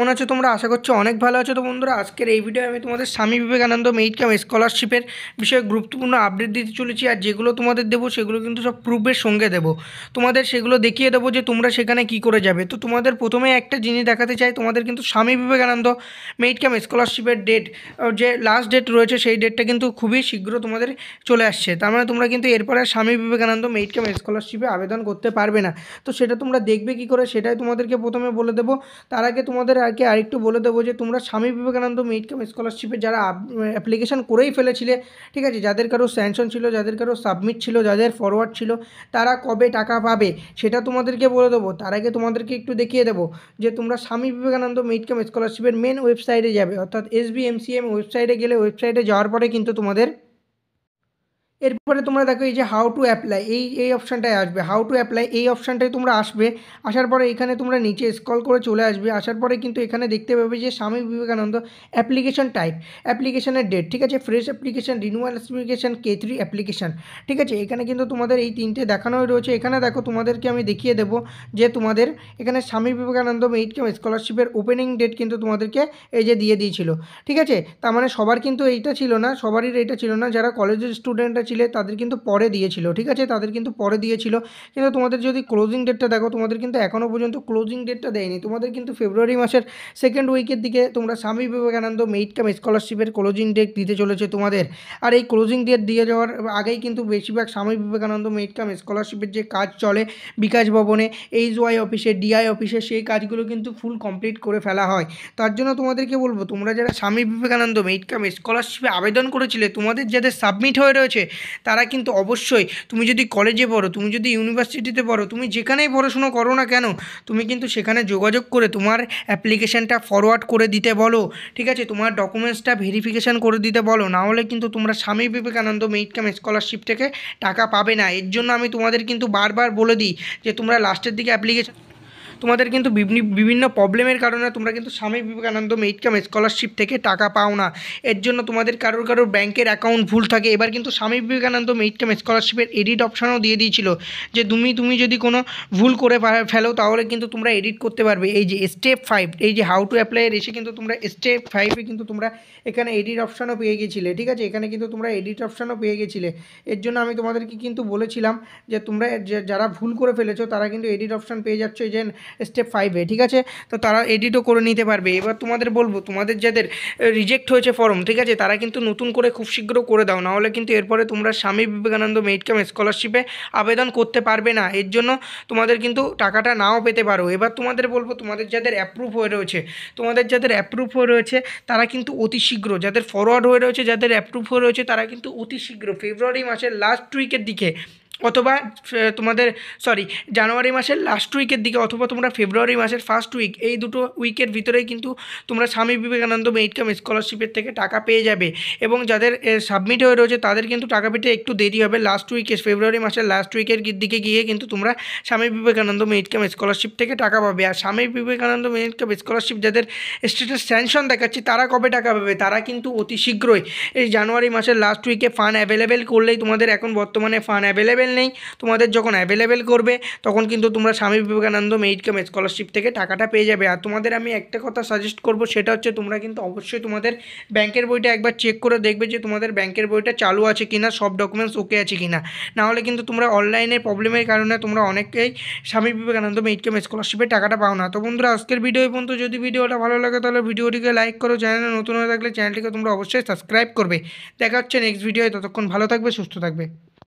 কেমন আছো তোমরা? আশা করছি অনেক ভালো আছো। তো বন্ধুরা, আজকের এই ভিডিও আমি তোমাদের স্বামী বিবেকানন্দ মেরিট কাম স্কলারশিপের বিষয়ে গুরুত্বপূর্ণ আপডেট দিতে চলেছি। আর যেগুলো তোমাদের দেবো সেগুলো কিন্তু সব প্রুফের সঙ্গে দেবো। তোমাদের সেগুলো দেখিয়ে দেবো যে তোমরা সেখানে কি করে যাবে। তো তোমাদের প্রথমে একটা জিনিস দেখাতে চাই, তোমাদের কিন্তু স্বামী বিবেকানন্দ মেরিট কাম স্কলারশিপের ডেট, যে লাস্ট ডেট রয়েছে সেই ডেটটা কিন্তু খুবই শীঘ্র তোমাদের চলে আসছে। তার মানে তোমরা কিন্তু এরপরে স্বামী বিবেকানন্দ মেরিট কাম স্কলারশিপে আবেদন করতে পারবে না। তো সেটা তোমরা দেখবে কী করে সেটাই তোমাদেরকে প্রথমে বলে দেবো। তার আগে তোমাদের আরেকটু বলে দেবো যে তোমরা স্বামী বিবেকানন্দ মেরিট কাম স্কলারশিপে যারা অ্যাপ্লিকেশন করেই ফেলেছিলে, ঠিক আছে, যাদের কারো স্যাংশন ছিল, যাদের কারো সাবমিট ছিল, যাদের ফরওয়ার্ড ছিল, তারা কবে টাকা পাবে সেটা তোমাদেরকে বলে দেবো। তার আগে তোমাদেরকে একটু দেখিয়ে দেবো যে তোমরা স্বামী বিবেকানন্দ মেরিট কাম স্কলারশিপের মেন ওয়েবসাইটে যাবে, অর্থাৎ SBMCM ওয়েবসাইটে গেলে ওয়েবসাইটে যাওয়ার পরে কিন্তু তোমাদের এরপরে তোমরা দেখো এই যে হাউ টু অ্যাপ্লাই, এই অপশানটায় আসবে। হাউ টু অ্যাপ্লাই এই অপশানটায় তোমরা আসবে। আসার পরে এখানে তোমরা নিচে স্ক্রল করে চলে আসবে। আসার পরে কিন্তু এখানে দেখতে পাবে যে স্বামী বিবেকানন্দ অ্যাপ্লিকেশন টাইপ, অ্যাপ্লিকেশনের ডেট, ঠিক আছে, fresh application, renewal application, K3 application, ঠিক আছে। এখানে কিন্তু তোমাদের এই তিনটে দেখানোই রয়েছে। এখানে দেখো তোমাদেরকে আমি দেখিয়ে দেবো যে তোমাদের এখানে স্বামী বিবেকানন্দ মেরিট কাম স্কলারশিপের ওপেনিং ডেট কিন্তু তোমাদেরকে এই যে দিয়ে দিয়েছিল, ঠিক আছে। তার মানে সবার কিন্তু এইটা ছিল না, সবারই এটা ছিল না। যারা কলেজের স্টুডেন্টরা ছিলে তাদের কিন্তু পরে দিয়েছিল, ঠিক আছে, তাদের কিন্তু পরে দিয়েছিল। কিন্তু তোমাদের যদি ক্লোজিং ডেটটা দেখো, তোমাদের কিন্তু এখনও পর্যন্ত ক্লোজিং ডেটটা দেয়নি। তোমাদের কিন্তু ফেব্রুয়ারি মাসের সেকেন্ড উইকের দিকে তোমরা স্বামী বিবেকানন্দ মেরিট কাম স্কলারশিপের ক্লোজিং ডেট দিতে চলেছে তোমাদের। আর এই ক্লোজিং ডেট দিয়ে যাওয়ার আগেই কিন্তু বেশিরভাগ স্বামী বিবেকানন্দ মেরিট কাম স্কলারশিপের যে কাজ চলে বিকাশ ভবনে, HY অফিসে, DI অফিসে, সেই কাজগুলো কিন্তু ফুল কমপ্লিট করে ফেলা হয়। তার জন্য তোমাদেরকে বলবো, তোমরা যারা স্বামী বিবেকানন্দ মেরিট কাম স্কলারশিপে আবেদন করেছিলে, তোমাদের যাদের সাবমিট হয়ে রয়েছে তারা কিন্তু অবশ্যই, তুমি যদি কলেজে পড়ো, তুমি যদি ইউনিভার্সিটিতে পড়ো, তুমি যেখানেই পড়াশুনো করো না কেন, তুমি কিন্তু সেখানে যোগাযোগ করে তোমার অ্যাপ্লিকেশানটা ফরওয়ার্ড করে দিতে বলো, ঠিক আছে, তোমার ডকুমেন্টসটা ভেরিফিকেশান করে দিতে বলো। না হলে কিন্তু তোমরা Swami Vivekananda merit cum scholarship থেকে টাকা পাবে না। এর জন্য আমি তোমাদের কিন্তু বারবার বলে দিই যে তোমরা লাস্টের দিকে অ্যাপ্লিকেশান, তোমাদের কিন্তু বিভিন্ন প্রবলেমের কারণে তোমরা কিন্তু Swami Vivekananda merit cum scholarship থেকে টাকা পাও না। এর জন্য তোমাদের কারোর ব্যাংকের অ্যাকাউন্ট ভুল থাকে। এবার কিন্তু স্বামী বিবেকানন্দ মেরিট কাম স্কলারশিপের এডিট অপশানও দিয়ে দিয়েছিল যে তুমি যদি কোনো ভুল করে ফেলো তাহলে কিন্তু তোমরা এডিট করতে পারবে। এই যে স্টেপ 5, এই যে হাউ টু অ্যাপ্লাইয়ের এসে কিন্তু তোমরা স্টেপ 5-এ কিন্তু তোমরা এখানে এডিট অপশানও পেয়ে গেছিলে, ঠিক আছে, এখানে কিন্তু তোমরা এডিট অপশানও পেয়ে গেছিলে। এর জন্য আমি তোমাদেরকে কিন্তু বলেছিলাম যে তোমরা যারা ভুল করে ফেলেছো তারা কিন্তু এডিট অপশান পেয়ে যাচ্ছ এই যে স্টেপ 5-এ, ঠিক আছে। তো তারা এডিটও করে নিতে পারবে। এবার তোমাদের বলবো, তোমাদের যাদের রিজেক্ট হয়েছে ফর্ম, ঠিক আছে, তারা কিন্তু নতুন করে খুব শীঘ্র করে দাও, নাহলে কিন্তু এরপরে তোমরা স্বামী বিবেকানন্দ মেরিট কাম স্কলারশিপে আবেদন করতে পারবে না। এর জন্য তোমাদের কিন্তু টাকাটা নাও পেতে পারো। এবার তোমাদের বলবো, তোমাদের যাদের অ্যাপ্রুভ হয়ে রয়েছে তারা কিন্তু অতি শীঘ্র, যাদের ফরওয়ার্ড হয়ে রয়েছে, যাদের অ্যাপ্রুভ হয়ে রয়েছে, তারা কিন্তু অতি শীঘ্র ফেব্রুয়ারি মাসের লাস্ট উইকের দিকে অথবা জানুয়ারি মাসের লাস্ট উইকের দিকে অথবা তোমরা ফেব্রুয়ারি মাসের ফার্স্ট উইক, এই দুটো উইকের ভিতরেই কিন্তু তোমরা স্বামী বিবেকানন্দ মেরিট কাম স্কলারশিপের থেকে টাকা পেয়ে যাবে। এবং যাদের সাবমিট হয়ে রয়েছে তাদের কিন্তু টাকা পেতে একটু দেরি হবে। লাস্ট উইকে, ফেব্রুয়ারি মাসের লাস্ট উইকের দিকে গিয়ে কিন্তু তোমরা Swami Vivekananda merit cum scholarship থেকে টাকা পাবে। আর Swami Vivekananda merit cum scholarship যাদের স্ট্যাটাস স্যাংশন দেখাচ্ছি তারা কবে টাকা পাবে, তারা কিন্তু অতি শীঘ্রই এই জানুয়ারি মাসের লাস্ট উইকে ফান্ড অ্যাভেলেবেল করলেই, তোমাদের এখন বর্তমানে ফান্ড অ্যাভেলেবেল নেই, তোমাদের যখন অ্যাভেলেবেল করবে তখন কিন্তু তোমরা Swami Vivekananda merit cum scholarship থেকে টাকাটা পেয়ে যাবে। আর তোমাদের আমি একটা কথা সাজেস্ট করব, সেটা হচ্ছে তোমরা কিন্তু অবশ্যই তোমাদের ব্যাংকের বইটা একবার চেক করে দেখবে যে তোমাদের ব্যাংকের বইটা চালু আছে কিনা, সব ডকুমেন্টস ওকে আছে কিনা। নাহলে কিন্তু তোমরা অনলাইনের প্রবলেমের কারণে তোমরা অনেকেই স্বামী বিবেকানন্দ মেরিট কাম স্কলারশিপের টাকাটা পাও না। তো বন্ধুরা, আজকের ভিডিও পর্যন্ত। যদি ভিডিওটা ভালো লাগে তাহলে ভিডিওটিকে লাইক করো, চ্যানেলে নতুন হয়ে থাকলে চ্যানেলটিকে তোমরা অবশ্যই সাবস্ক্রাইব করবে। দেখা হচ্ছে নেক্সট ভিডিওয়, ততক্ষণ ভালো থাকবে, সুস্থ থাকবে।